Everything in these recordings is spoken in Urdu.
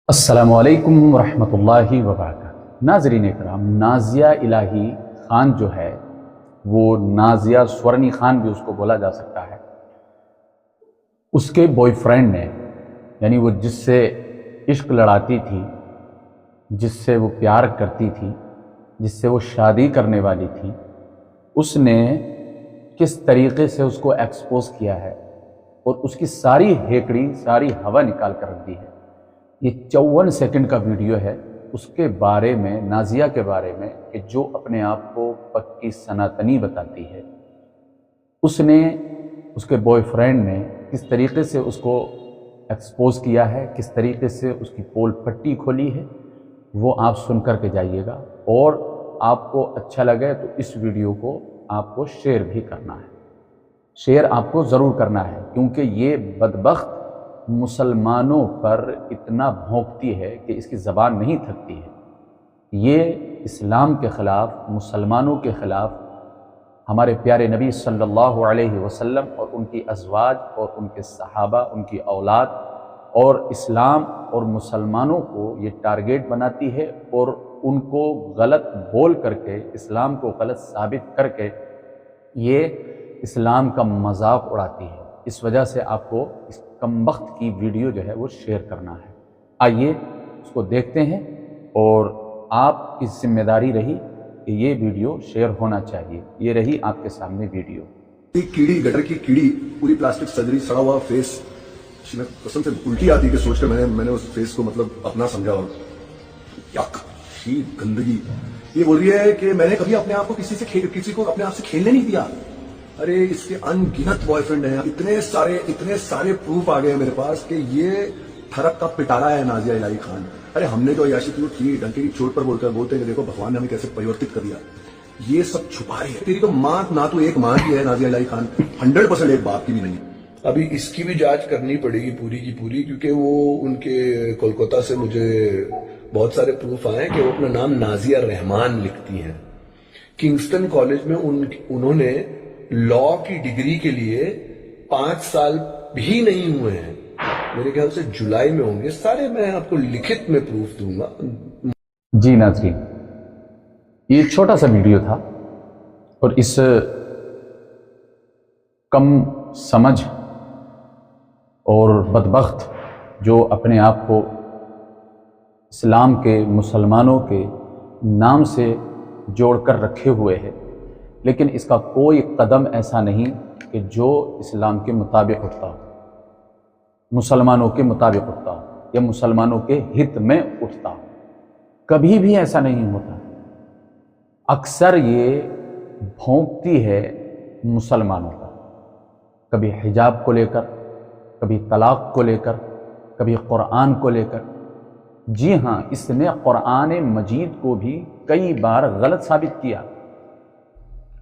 السلام علیکم ورحمۃ اللہ وبرکاتہ۔ ناظرین اکرام، نازیہ الہی خان جو ہے وہ نازیہ سورنی خان بھی اس کو بولا جا سکتا ہے، اس کے بوائے فرینڈ نے، یعنی وہ جس سے عشق لڑاتی تھی، جس سے وہ پیار کرتی تھی، جس سے وہ شادی کرنے والی تھی، اس نے کس طریقے سے اس کو ایکسپوز کیا ہے اور اس کی ساری ہیکڑی، ساری ہوا نکال کر رکھ دی ہے۔ یہ 54 سیکنڈ کا ویڈیو ہے اس کے بارے میں، نازیہ کے بارے میں، کہ جو اپنے آپ کو پکی سناتنی بتاتی ہے۔ اس نے، اس کے بوائے فرینڈ نے کس طریقے سے اس کو ایکسپوز کیا ہے، کس طریقے سے اس کی پول پٹی کھولی ہے، وہ آپ سن کر کے جائیے گا، اور آپ کو اچھا لگے تو اس ویڈیو کو آپ کو شیئر بھی کرنا ہے۔ شیئر آپ کو ضرور کرنا ہے، کیونکہ یہ بدبخت مسلمانوں پر اتنا بھونکتی ہے کہ اس کی زبان نہیں تھکتی ہے۔ یہ اسلام کے خلاف، مسلمانوں کے خلاف، ہمارے پیارے نبی صلی اللہ علیہ وسلم اور ان کی ازواج اور ان کے صحابہ، ان کی اولاد اور اسلام اور مسلمانوں کو یہ ٹارگیٹ بناتی ہے، اور ان کو غلط بول کر کے، اسلام کو غلط ثابت کر کے یہ اسلام کا مذاق اڑاتی ہے۔ اس وجہ سے آپ کو اس کمبخت کی ویڈیو جو ہے وہ شیئر کرنا ہے۔ آئیے اس کو دیکھتے ہیں، اور آپ کی ذمہ داری رہی کہ یہ ویڈیو شیئر ہونا چاہیے۔ یہ رہی آپ کے سامنے ویڈیو۔ کیڑی، گٹر کی کیڑی، پوری پلاسٹک سرجری، سڑا ہوا فیس، قسم سے الٹی آتی کہ سوچ کر میں نے اس فیس کو مطلب اپنا سمجھا، اور یک ہی گندگی۔ یہ بول رہی ہے کہ میں نے کبھی اپنے آپ کو کسی کو اپنے آپ سے کھیلنے نہیں دیا۔ ارے اس کے ان گنت بوائے فرینڈ ہیں، اتنے سارے پروف آ گئے میرے پاس کہ یہ تھرک کا پٹارا ہے نازیہ الہی خان۔ ارے ہم نے تو عیاشی کی ڈنکے کی چوٹ پر بولتے ہیں کہ دیکھو بھگوان نے ہمیں کیسے پریورتت کر دیا۔ یہ سب چھپا رہی ہے۔ تیری تو ماں نہ تو ایک ماں کی ہے نازیہ الہی خان، 100% ایک باپ کی بھی نہیں۔ ابھی اس کی بھی جانچ کرنی پڑے گی پوری کی پوری، کیونکہ وہ ان کے کولکتہ سے مجھے بہت سارے پروف آئے کہ وہ اپنا نام نازیہ رحمان لکھتی ہیں۔ کنگسٹن کالج میں انہوں نے لا کی ڈگری کے لیے 5 سال بھی نہیں ہوئے ہیں، میرے خیال سے جولائی میں ہوں گے۔ سارے میں آپ کو لکھت میں پروف دوں گا۔ جی ناظرین، یہ چھوٹا سا ویڈیو تھا، اور اس کم سمجھ اور بدبخت جو اپنے آپ کو اسلام کے، مسلمانوں کے نام سے جوڑ کر رکھے ہوئے ہے، لیکن اس کا کوئی قدم ایسا نہیں کہ جو اسلام کے مطابق اٹھتا ہو، مسلمانوں کے مطابق اٹھتا ہو، یا مسلمانوں کے ہت میں اٹھتا ہو۔ کبھی بھی ایسا نہیں ہوتا۔ اکثر یہ بھونکتی ہے مسلمانوں کا، کبھی حجاب کو لے کر، کبھی طلاق کو لے کر، کبھی قرآن کو لے کر۔ جی ہاں، اس نے قرآن مجید کو بھی کئی بار غلط ثابت کیا۔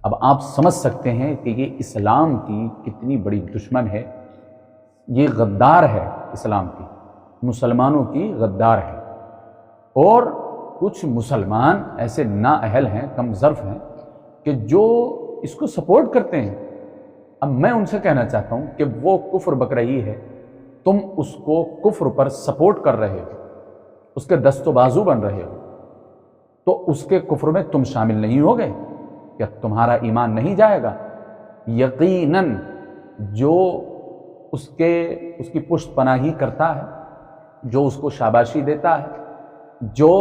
اب آپ سمجھ سکتے ہیں کہ یہ اسلام کی کتنی بڑی دشمن ہے، یہ غدار ہے، اسلام کی، مسلمانوں کی غدار ہے۔ اور کچھ مسلمان ایسے نااہل ہیں، کم ظرف ہیں، کہ جو اس کو سپورٹ کرتے ہیں۔ اب میں ان سے کہنا چاہتا ہوں کہ وہ کفر بک رہی ہے، تم اس کو کفر پر سپورٹ کر رہے ہو، اس کے دست و بازو بن رہے ہو، تو اس کے کفر میں تم شامل نہیں ہوگے؟ کیا تمہارا ایمان نہیں جائے گا؟ یقیناً جو اس کی پشت پناہی کرتا ہے، جو اس کو شاباشی دیتا ہے، جو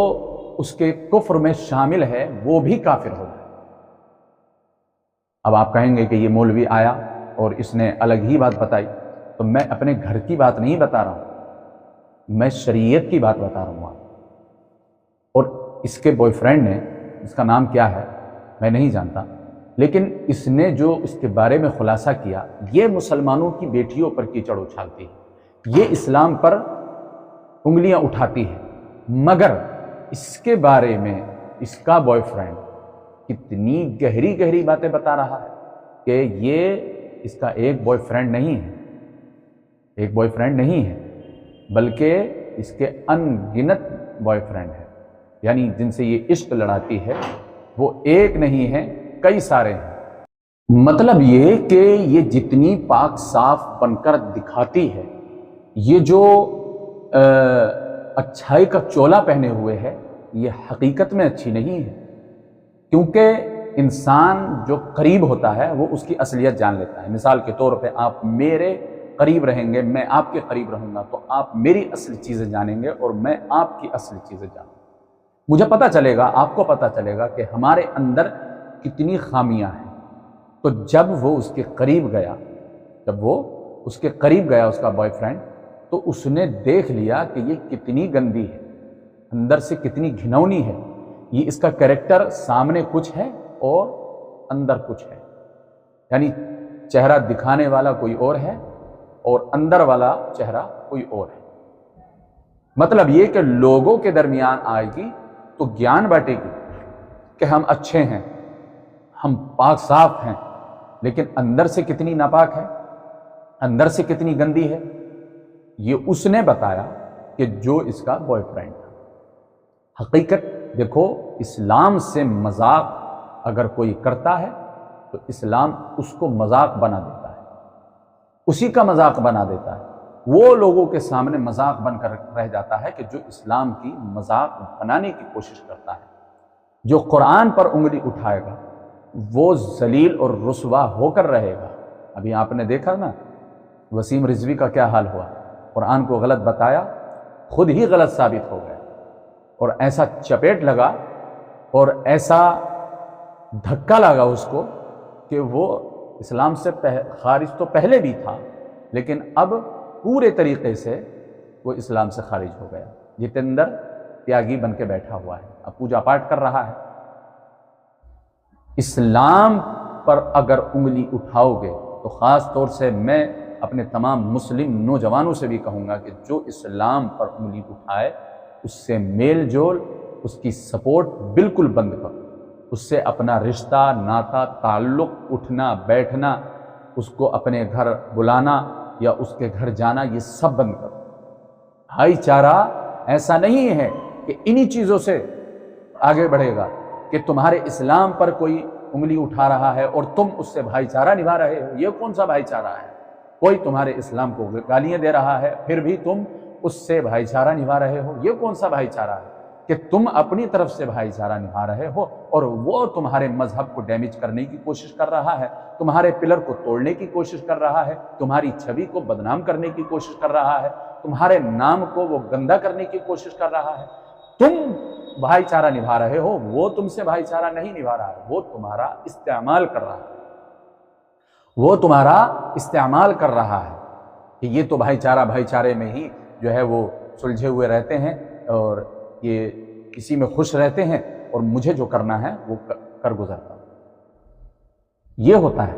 اس کے کفر میں شامل ہے، وہ بھی کافر ہو جائے۔ اب آپ کہیں گے کہ یہ مولوی آیا اور اس نے الگ ہی بات بتائی، تو میں اپنے گھر کی بات نہیں بتا رہا ہوں، میں شریعت کی بات بتا رہا ہوں۔ اور اس کے بوائے فرینڈ نے، اس کا نام کیا ہے میں نہیں جانتا، لیکن اس نے جو اس کے بارے میں خلاصہ کیا، یہ مسلمانوں کی بیٹیوں پر کیچڑ اچھالتی ہے، یہ اسلام پر انگلیاں اٹھاتی ہے، مگر اس کے بارے میں اس کا بوائے فرینڈ کتنی گہری گہری باتیں بتا رہا ہے کہ یہ اس کا ایک بوائے فرینڈ نہیں ہے، ایک بوائے فرینڈ نہیں ہے، بلکہ اس کے ان گنت بوائے فرینڈ ہے، یعنی جن سے یہ عشق لڑاتی ہے، وہ ایک نہیں ہے، کئی سارے ہیں۔ مطلب یہ کہ یہ جتنی پاک صاف بن کر دکھاتی ہے، یہ جو اچھائی کا چولا پہنے ہوئے ہے، یہ حقیقت میں اچھی نہیں ہے، کیونکہ انسان جو قریب ہوتا ہے وہ اس کی اصلیت جان لیتا ہے۔ مثال کے طور پہ آپ میرے قریب رہیں گے، میں آپ کے قریب رہوں گا، تو آپ میری اصلی چیزیں جانیں گے اور میں آپ کی اصلی چیزیں جانوں گا۔ مجھے پتہ چلے گا، آپ کو پتہ چلے گا کہ ہمارے اندر کتنی خامیاں ہیں۔ تو جب وہ اس کے قریب گیا، اس کا بوائے فرینڈ، تو اس نے دیکھ لیا کہ یہ کتنی گندی ہے، اندر سے کتنی گھنونی ہے، یہ اس کا کریکٹر سامنے کچھ ہے اور اندر کچھ ہے، یعنی چہرہ دکھانے والا کوئی اور ہے اور اندر والا چہرہ کوئی اور ہے۔ مطلب یہ کہ لوگوں کے درمیان آئے گی تو گیان بانٹے گی کہ ہم اچھے ہیں، ہم پاک صاف ہیں، لیکن اندر سے کتنی ناپاک ہے، اندر سے کتنی گندی ہے، یہ اس نے بتایا کہ جو اس کا بوائے فرینڈ تھا۔ حقیقت دیکھو، اسلام سے مذاق اگر کوئی کرتا ہے تو اسلام اس کو مذاق بنا دیتا ہے، اسی کا مذاق بنا دیتا ہے، وہ لوگوں کے سامنے مذاق بن کر رہ جاتا ہے کہ جو اسلام کی مذاق بنانے کی کوشش کرتا ہے۔ جو قرآن پر انگلی اٹھائے گا وہ ذلیل اور رسوا ہو کر رہے گا۔ ابھی آپ نے دیکھا نا وسیم رضوی کا کیا حال ہوا، قرآن کو غلط بتایا، خود ہی غلط ثابت ہو گیا، اور ایسا چپیٹ لگا اور ایسا دھکا لگا اس کو کہ وہ اسلام سے خارج تو پہلے بھی تھا، لیکن اب پورے طریقے سے وہ اسلام سے خارج ہو گیا۔ جتیندر تیاگی بن کے بیٹھا ہوا ہے، اب پوجا پاٹ کر رہا ہے۔ اسلام پر اگر انگلی اٹھاؤ گے تو خاص طور سے میں اپنے تمام مسلم نوجوانوں سے بھی کہوں گا کہ جو اسلام پر انگلی اٹھائے اس سے میل جول، اس کی سپورٹ بالکل بند کرو، اس سے اپنا رشتہ، ناتا، تعلق، اٹھنا بیٹھنا، اس کو اپنے گھر بلانا یا اس کے گھر جانا، یہ سب بند کرو۔ بھائی چارہ ایسا نہیں ہے کہ انہی چیزوں سے آگے بڑھے گا کہ تمہارے اسلام پر کوئی انگلی اٹھا رہا ہے اور تم اس سے بھائی چارہ نبھا رہے ہو، یہ کون سا بھائی چارہ ہے؟ کوئی تمہارے اسلام کو گالیاں دے رہا ہے پھر بھی تم اس سے بھائی چارہ نبھا رہے ہو، یہ کون سا بھائی چارہ ہے کہ تم اپنی طرف سے بھائی چارہ نبھا رہے ہو اور وہ تمہارے مذہب کو ڈیمیج کرنے کی کوشش کر رہا ہے، تمہارے پلر کو توڑنے کی کوشش کر رہا ہے، تمہاری چھوی کو بدنام کرنے کی کوشش کر رہا ہے، تمہارے نام کو وہ گندا کرنے کی کوشش کر رہا ہے۔ تم بھائی چارہ نبھا رہے ہو، وہ تم سے بھائی چارہ نہیں نبھا رہا ہے، وہ تمہارا استعمال کر رہا ہے، وہ تمہارا استعمال کر رہا ہے کہ یہ تو بھائی چارے میں ہی جو ہے وہ سلجھے ہوئے رہتے ہیں اور یہ اسی میں خوش رہتے ہیں اور مجھے جو کرنا ہے وہ کر گزرتا ہوں۔ یہ ہوتا ہے۔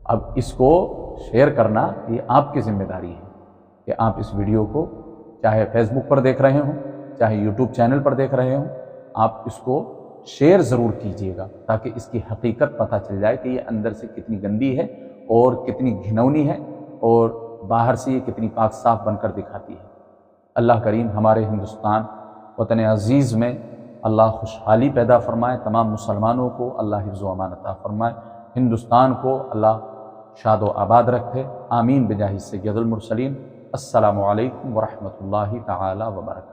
اب اس کو شیئر کرنا یہ آپ کی ذمہ داری ہے کہ آپ اس ویڈیو کو چاہے فیس بک پر دیکھ رہے ہوں، چاہے یوٹیوب چینل پر دیکھ رہے ہوں، آپ اس کو شیئر ضرور کیجئے گا تاکہ اس کی حقیقت پتہ چل جائے کہ یہ اندر سے کتنی گندی ہے اور کتنی گھنونی ہے اور باہر سے یہ کتنی پاک صاف بن کر دکھاتی ہے۔ اللہ کریم ہمارے ہندوستان وطن عزیز میں اللہ خوشحالی پیدا فرمائے، تمام مسلمانوں کو اللہ حفظ و امان عطا فرمائے، ہندوستان کو اللہ شاد و آباد رکھے، آمین بجاہ سید المرسلین۔ السلام علیکم ورحمۃ اللہ تعالی وبرکاتہ۔